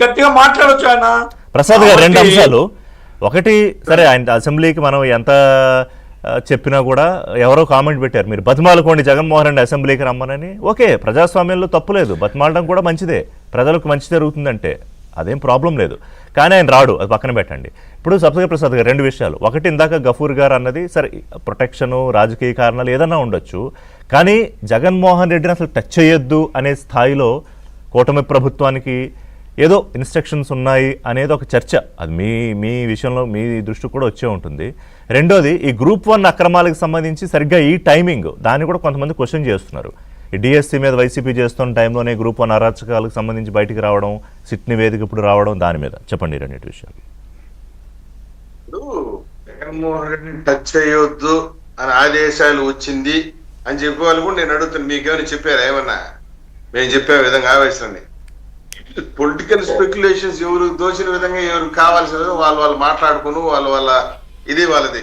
గట్టిగా మాట్లాడొచ్చు ఆయన. ప్రసాద్ గారు రెండు అంశాలు. ఒకటి, సరే ఆయన అసెంబ్లీకి మనం ఎంత చెప్పినా కూడా ఎవరో కామెంట్ పెట్టారు, మీరు బతిమాలుకోండి జగన్మోహన్ రెడ్డి అసెంబ్లీకి రమ్మనని. ఓకే, ప్రజాస్వామ్యంలో తప్పులేదు, బతిమాలడం కూడా మంచిదే, ప్రజలకు మంచి జరుగుతుందంటే అదేం ప్రాబ్లం లేదు. కానీ ఆయన రాడు, అది పక్కన పెట్టండి. ఇప్పుడు సబ్సెక్టర్ ప్రసాద్ గారు రెండు విషయాలు. ఒకటి, ఇందాక గఫూర్ గారు అన్నది సరే, ప్రొటెక్షను రాజకీయ కారణాలు ఏదన్నా ఉండొచ్చు, కానీ జగన్మోహన్ రెడ్డిని అసలు టచ్ చేయొద్దు అనే స్థాయిలో కూటమి ప్రభుత్వానికి ఏదో ఇన్స్ట్రక్షన్స్ ఉన్నాయి అనేది ఒక చర్చ. అది మీ విషయంలో మీ దృష్టికి కూడా వచ్చే ఉంటుంది. రెండోది, ఈ గ్రూప్ 1 అక్రమాలకు సంబంధించి సరిగ్గా ఈ టైమింగ్ దాన్ని కూడా కొంతమంది క్వశ్చన్ చేస్తున్నారు. ఈ డిఎస్సి మీద వైసీపీ చేస్తున్న టైంలోనే గ్రూప్ 1 అరాచకాలకు సంబంధించి బయటికి రావడం, సిట్ నివేదిక ఇప్పుడు రావడం, దాని మీద చెప్పండి రెండింటి విషయాలు. ఇప్పుడు జగన్మోహన్ రెడ్డిని టచ్ చేయొద్దు అని ఆదేశాలు వచ్చింది అని చెప్పే వాళ్ళు కూడా నేను అడుగుతాను, మీకేమైనా చెప్పారా? ఏమన్నా మేము చెప్పే విధంగా ఆవేశాన్ని పొలిటికల్ స్పెక్యులేషన్స్ ఎవరు దోచిన విధంగా ఎవరు కావాల్సిన వాళ్ళు మాట్లాడుకుని వాళ్ళ ఇది వాళ్ళది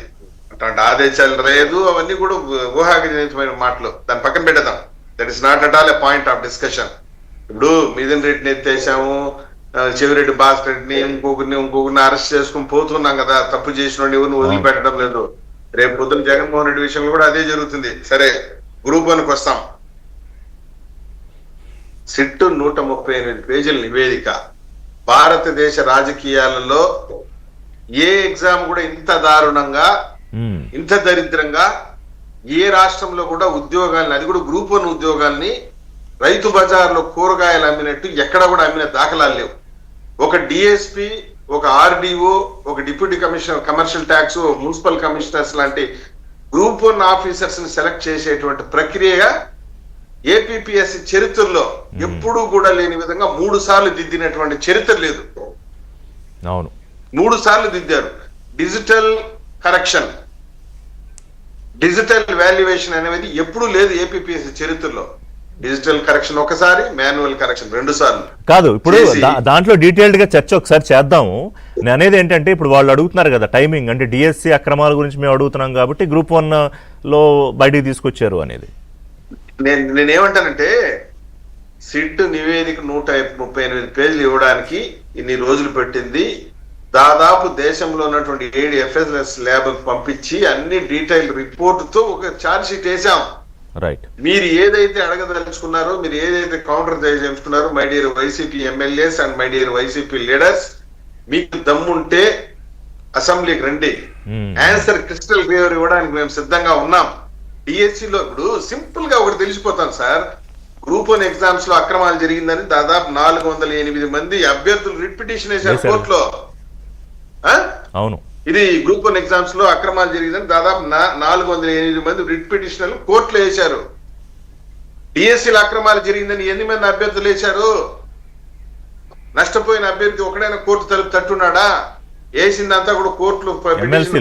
అట్లాంటి ఆదేశాలు లేదు. అవన్నీ కూడా ఊహాజనితమైన మాటలు, దాన్ని పక్కన పెట్టేద్దాం. That is not at all a point of discussion. ఇప్పుడు మిథున్ రెడ్డిని ఎత్తేసాము, చెవిరెడ్డి భాస్కర్ రెడ్డిని ఇంకొకరిని అరెస్ట్ చేసుకుని పోతున్నాం కదా, తప్పు చేసిన ఎవరిని వదిలిపెట్టడం లేదు. రేపు పొద్దున జగన్మోహన్ రెడ్డి విషయంలో కూడా అదే జరుగుతుంది. సరే, గ్రూప్ 1కి వస్తాం. సిట్ 138 పేజీల నివేదిక. భారతదేశ రాజకీయాలలో ఏ ఎగ్జామ్ కూడా ఇంత దారుణంగా, ఇంత దరిద్రంగా ఏ రాష్ట్రంలో కూడా ఉద్యోగాల్ని, అది కూడా గ్రూప్ 1 ఉద్యోగాల్ని రైతు బజార్లో కూరగాయలు అమ్మినట్టు ఎక్కడ కూడా అమ్మిన దాఖలాలు లేవు. ఒక డిఎస్పి, ఒక ఆర్డిఓ, ఒక deputy commissioner commercial tax, municipal commissioners లాంటి గ్రూప్ 1 ఆఫీసర్స్ ని సెలెక్ట్ చేసేటువంటి ప్రక్రియగా ఏపీపీఎస్సీ చరిత్రలో ఎప్పుడూ కూడా లేని విధంగా 3 సార్లు దిద్దినటువంటి చరిత్ర లేదు. అవును, 3 సార్లు దిద్దారు. డిజిటల్ కరెక్షన్, డిజిటల్ వాల్యుయేషన్ అనేది ఎప్పుడూ లేదు ఏపీపీఎస్సీ చరిత్రలో. డిజిటల్ కరెక్షన్ ఒకసారి, మాన్యువల్ కరెక్షన్ 2 సార్లు కాదు. ఇప్పుడు దాంట్లో డీటెయిల్డ్ గా చర్చ ఒకసారి చేద్దాము. నేను అనేది ఏంటంటే, ఇప్పుడు వాళ్ళు అడుగుతున్నారు కదా టైమింగ్, అంటే డిఎస్సి అక్రమాల గురించి మేము అడుగుతున్నాం కాబట్టి గ్రూప్ 1లో బయటికి తీసుకొచ్చారు అనేది. నేనేమంటానంటే, సిట్ నివేదిక 138 పేజీలు ఇవ్వడానికి ఇన్ని రోజులు పెట్టింది. దాదాపు దేశంలో ఉన్నటువంటి 7 FSS ల్యాబ్ పంపించి అన్ని డీటెయిల్ రిపోర్టుతో ఒక ఛార్జ్ షీట్ వేసాం. రైట్, మీరు ఏదైతే అడగదలుచుకున్నారో, మీరు ఏదైతే కౌంటర్ చేసుకున్నారో, my dear YCP MLAs and my dear YCP leaders, మీకు దమ్ముంటే అసెంబ్లీకి రండి, ఆన్సర్ క్రిస్టల్ క్లియర్ ఇవ్వడానికి మేము సిద్ధంగా ఉన్నాం. డిఎస్సిలో ఇప్పుడు సింపుల్ గా ఒకటి తెలిసిపోతాం సార్, గ్రూప్ 1 ఎగ్జామ్స్ లో అక్రమాలు జరిగిందని దాదాపు 408 మంది అభ్యర్థులు రిట్ పిటిషన్ వేశారు కోర్టులో. అవును, ఇది గ్రూప్ 1 ఎగ్జామ్స్ లో అక్రమాలు జరిగిందని దాదాపు 408 మంది రిట్ పిటిషన్లు కోర్టులో వేశారు. డిఎస్సీలో అక్రమాలు జరిగిందని ఎన్ని మంది అభ్యర్థులు వేశారు? నష్టపోయిన అభ్యర్థి ఒకడైనా కోర్టు తలుపు తట్టున్నాడా? వేసిందంతా కూడా కోర్టులు,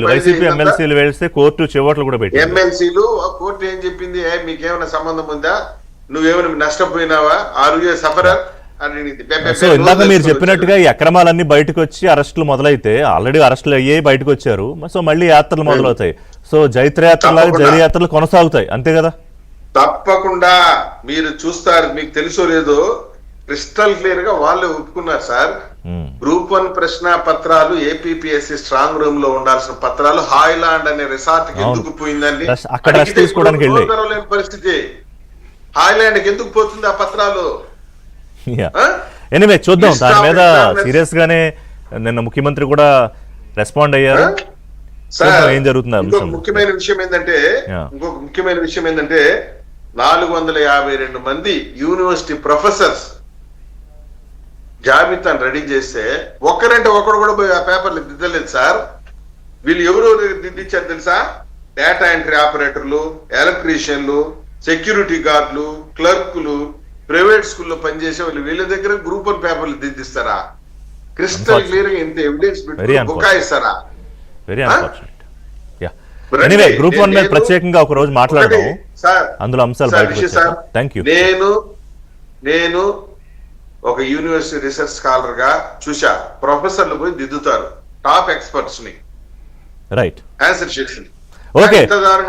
వైసీపీ ఎమ్మెల్సీలు వేస్తే కోర్టు చివర్లు కూడా పెట్టి ఎమ్మెల్సీలు కోర్టు ఏం చెప్పింది, మీకేమైనా సంబంధం ఉందా, నువ్వేమైనా నష్టపోయినావా, ఆర్ యు సఫరర్ అని. సో ఇందాక మీరు చెప్పినట్టుగా ఈ అక్రమాలన్నీ బయటకు వచ్చి అరెస్టులు మొదలైతే, ఆల్రెడీ అరెస్టులు అయ్యాయి, బయటకు వచ్చారు. సో మళ్ళీ యాత్రలు మొదలవుతాయి. సో జైత్రయాత్రలాగా జైలు కొనసాగుతాయి, అంతే కదా? తప్పకుండా మీరు చూస్తారు. మీకు తెలుసో లేదో, క్రిస్టల్ క్లియర్ గా వాళ్ళే ఒప్పుకున్నారు సార్. గ్రూప్ 1 ప్రశ్న పత్రాలు ఏపీపీఎస్సీ స్ట్రాంగ్ రూమ్ లో ఉండాల్సిన పత్రాలు హాయ్లాండ్ అనే రిసార్ట్ కి ఎందుకు పోయిందండి? లేని పరిస్థితి. హాయ్లాండ్ కి ఎందుకు పోతుంది ఆ పత్రాలు? ఎనీవే చూద్దాం, దాని మీద సీరియస్ గానే నిన్న ముఖ్యమంత్రి కూడా రెస్పాండ్ అయ్యారు. ఏం జరుగుతుంది? ఇంకొక ముఖ్యమైన విషయం ఏంటంటే 452 మంది యూనివర్సిటీ ప్రొఫెసర్స్ జాబితాను రెడీ చేస్తే ఒక్కరంటే ఒకడు కూడా పోయి ఆ పేపర్లు దిద్దలేదు సార్. వీళ్ళు ఎవరు దిద్దించారు తెలుసా? డేటా ఎంట్రీ ఆపరేటర్లు, ఎలక్ట్రీషియన్లు, సెక్యూరిటీ గార్డులు, క్లర్కులు, ప్రైవేట్ స్కూల్లో పనిచేసే వాళ్ళు, వీళ్ళ దగ్గర గ్రూప్ 1 పేపర్లు దిద్దిస్తారా? క్రిస్టల్ క్లియర్ గా ఇంత ఎవిడెన్స్ పెట్టి బుకాయిస్తారా? గ్రూప్ 1 మీద ప్రత్యేకంగా ఒక రోజు మాట్లాడదాం, అందులో అంశాలు బయటకు వచ్చాయి. థాంక్యూ. నేను ఒక యూనివర్సిటీ రీసెర్చ్ స్కాలర్ గా చూసా, ప్రొఫెసర్లు పోయి దిద్దుతారు టాప్ ఎక్స్పర్ట్స్ ని. రైట్, ఆన్సర్ చేసింది. ఓకే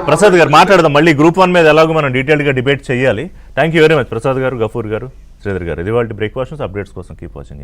ప్రసాద్ గారు మాట్లాడదాం. మళ్ళీ గ్రూప్ 1 మీద ఎలాగో మనం డీటెయిల్ గా డిబేట్ చేయాలి. Thank you very much Prasad గారు, గఫూర్ గారు, శ్రీధర్ గారు. ఇది వాళ్ళ బ్రేక్ఫాస్ట్ అప్డేట్స్ కోసం కీప్ వాచింగ్.